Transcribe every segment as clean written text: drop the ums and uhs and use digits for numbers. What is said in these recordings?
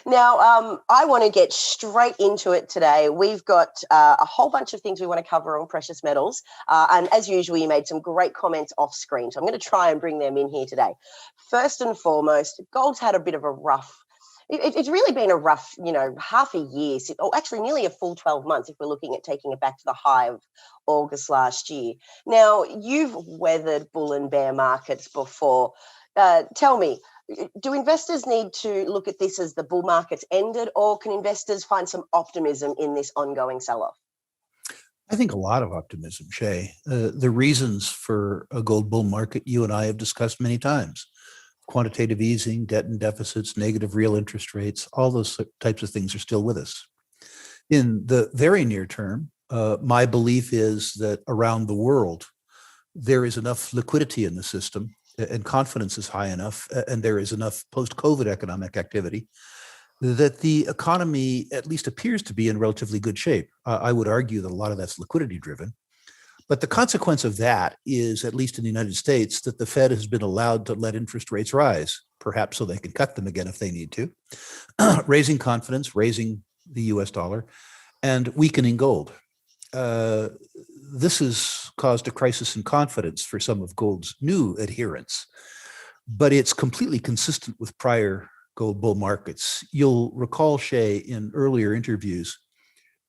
Now, I want to get straight into it today. We've got a whole bunch of things we want to cover on precious metals. And as usual, you made some great comments off screen. So I'm going to try and bring them in here today. First and foremost, gold's had a bit of a rough. It's really been a rough, half a year, or actually nearly a full 12 months if we're looking at taking it back to the high of August last year. Now, you've weathered bull and bear markets before. Tell me, do investors need to look at this as the bull market's ended, or can investors find some optimism in this ongoing sell-off? I think a lot of optimism, Shay. The reasons for a gold bull market you and I have discussed many times. Quantitative easing, debt and deficits, negative real interest rates, all those types of things are still with us. In the very near term, my belief is that around the world, there is enough liquidity in the system and confidence is high enough, and there is enough post-COVID economic activity that the economy at least appears to be in relatively good shape. I would argue that a lot of that's liquidity driven. But the consequence of that is, at least in the United States, that the Fed has been allowed to let interest rates rise, perhaps so they can cut them again if they need to, raising confidence, raising the US dollar, and weakening gold. This has caused a crisis in confidence for some of gold's new adherents, but it's completely consistent with prior gold bull markets. You'll recall, Shay, in earlier interviews,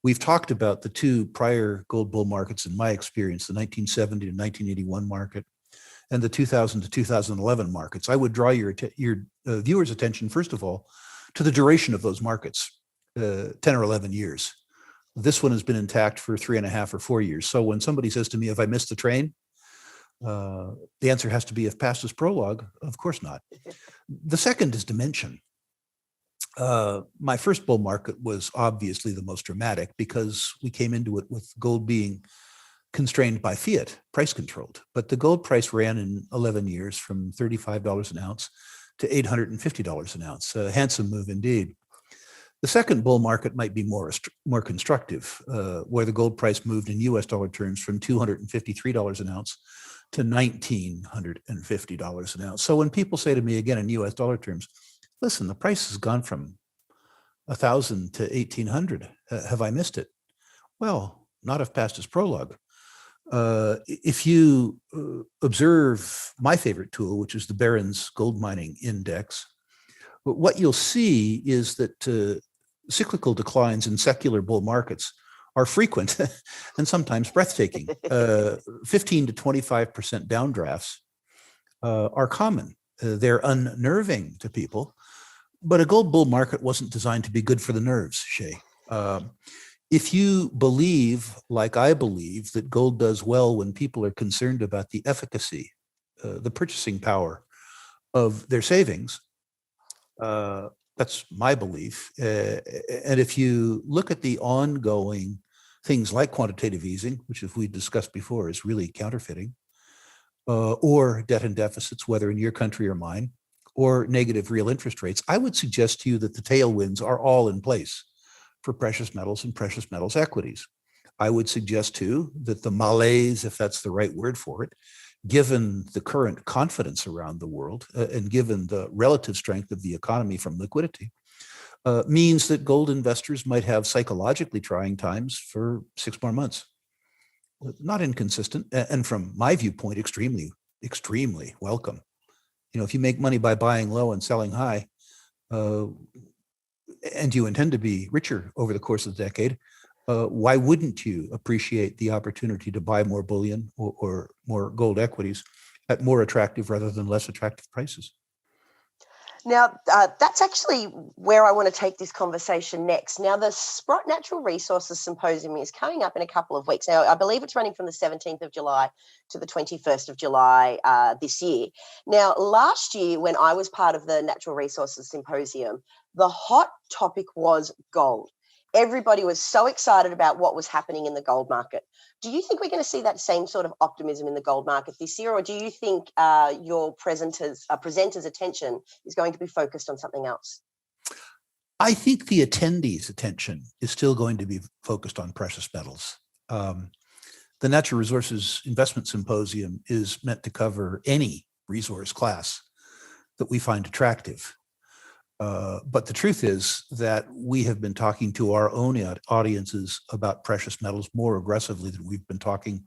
we've talked about the two prior gold bull markets in my experience, the 1970 to 1981 market and the 2000 to 2011 markets. I would draw your viewers' attention, first of all, to the duration of those markets, 10 or 11 years. This one has been intact for 3.5 or 4 years. So when somebody says to me, have I missed the train? The answer has to be, if past is prologue, of course not. The second is dimension. My first bull market was obviously the most dramatic because we came into it with gold being constrained by fiat, price controlled. But the gold price ran in 11 years from $35 an ounce to $850 an ounce. A handsome move indeed. The second bull market might be more constructive, where the gold price moved in US dollar terms from $253 an ounce to $1,950 an ounce. So when people say to me again in US dollar terms, listen, the price has gone from 1,000 to 1,800. Have I missed it? Well, not if past is prologue. If you observe my favorite tool, which is the Barron's Gold Mining Index, what you'll see is that cyclical declines in secular bull markets are frequent and sometimes breathtaking. 15 to 25% downdrafts are common. They're unnerving to people, but a gold bull market wasn't designed to be good for the nerves, Shay. If you believe, like I believe, that gold does well when people are concerned about the efficacy, the purchasing power of their savings, that's my belief. And if you look at the ongoing things like quantitative easing, which, as we discussed before, is really counterfeiting, or debt and deficits, whether in your country or mine, or negative real interest rates, I would suggest to you that the tailwinds are all in place for precious metals and precious metals equities. I would suggest too that the malaise, if that's the right word for it, given the current confidence around the world and given the relative strength of the economy from liquidity, means that gold investors might have psychologically trying times for 6 more months. Not inconsistent, and from my viewpoint, extremely, extremely welcome. If you make money by buying low and selling high, and you intend to be richer over the course of the decade, why wouldn't you appreciate the opportunity to buy more bullion or more gold equities at more attractive rather than less attractive prices? Now, that's actually where I want to take this conversation next. Now, the Sprott Natural Resources Symposium is coming up in a couple of weeks. Now, I believe it's running from the 17th of July to the 21st of July this year. Now, last year, when I was part of the Natural Resources Symposium, the hot topic was gold. Everybody was so excited about what was happening in the gold market. Do you think we're going to see that same sort of optimism in the gold market this year, or do you think your presenter's attention is going to be focused on something else? I think the attendees' attention is still going to be focused on precious metals. The Natural Resources Investment Symposium is meant to cover any resource class that we find attractive. But the truth is that we have been talking to our own audiences about precious metals more aggressively than we've been talking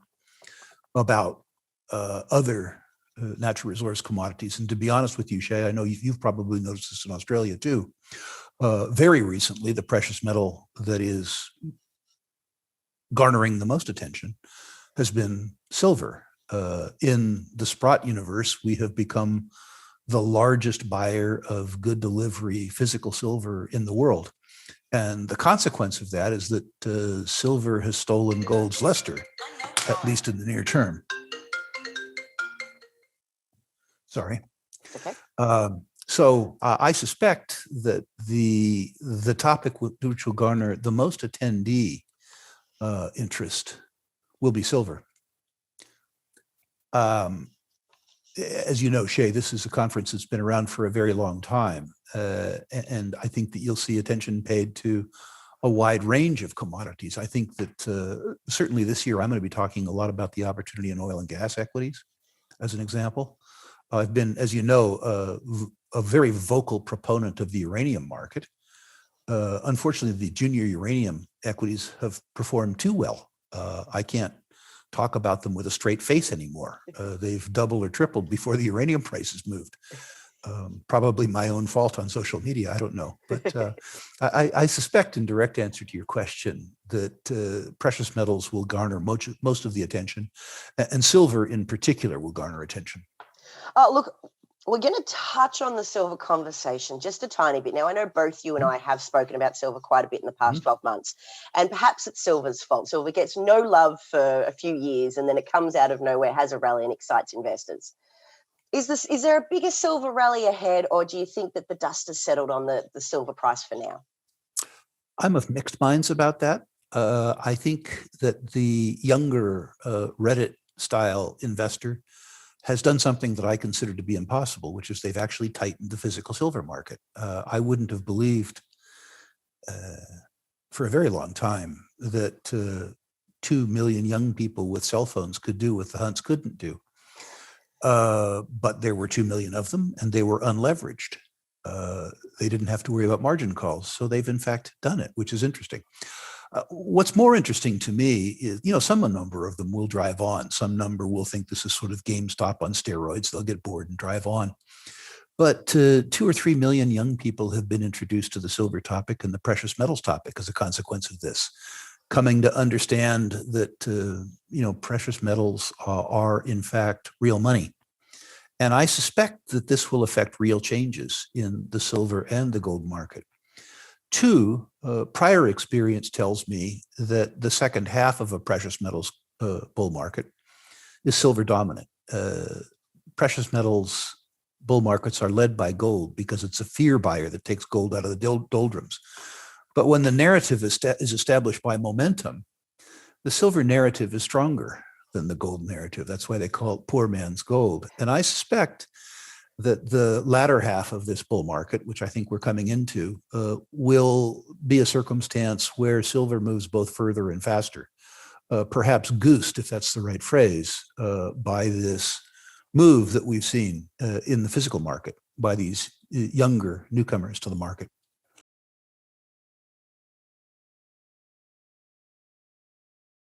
about other natural resource commodities. And to be honest with you, Shay, I know you've probably noticed this in Australia too. Very recently, the precious metal that is garnering the most attention has been silver. In the Sprott universe, we have become the largest buyer of good delivery physical silver in the world. And the consequence of that is that silver has stolen gold's luster, at least in the near term. Sorry. Okay. So I suspect that the topic which will garner the most attendee interest will be silver. As you know, Shay, this is a conference that's been around for a very long time. And I think that you'll see attention paid to a wide range of commodities. I think that certainly this year, I'm going to be talking a lot about the opportunity in oil and gas equities, as an example. I've been, as you know, a very vocal proponent of the uranium market. Unfortunately, the junior uranium equities have performed too well. I can't talk about them with a straight face anymore. They've doubled or tripled before the uranium prices moved. Probably my own fault on social media, I don't know. But I suspect, in direct answer to your question, that precious metals will garner most of the attention, and silver in particular will garner attention. Look, we're going to touch on the silver conversation just a tiny bit. Now, I know both you and I have spoken about silver quite a bit in the past 12 months, and perhaps it's silver's fault. Silver gets no love for a few years, and then it comes out of nowhere, has a rally, and excites investors. Is there a bigger silver rally ahead, or do you think that the dust has settled on the silver price for now? I'm of mixed minds about that. I think that the younger Reddit-style investor has done something that I consider to be impossible, which is they've actually tightened the physical silver market. I wouldn't have believed for a very long time that 2 million young people with cell phones could do what the Hunts couldn't do. But there were 2 million of them, and they were unleveraged. They didn't have to worry about margin calls. So they've in fact done it, which is interesting. What's more interesting to me is, some number of them will drive on. Some number will think this is sort of GameStop on steroids. They'll get bored and drive on. But 2 or 3 million young people have been introduced to the silver topic and the precious metals topic as a consequence of this, coming to understand that, precious metals are in fact real money. And I suspect that this will affect real changes in the silver and the gold market. 2, prior experience tells me that the second half of a precious metals bull market is silver dominant. Precious metals bull markets are led by gold because it's a fear buyer that takes gold out of the doldrums. But when the narrative is established by momentum, the silver narrative is stronger than the gold narrative. That's why they call it poor man's gold. And I suspect that the latter half of this bull market, which I think we're coming into, will be a circumstance where silver moves both further and faster, perhaps goosed, if that's the right phrase, by this move that we've seen in the physical market by these younger newcomers to the market.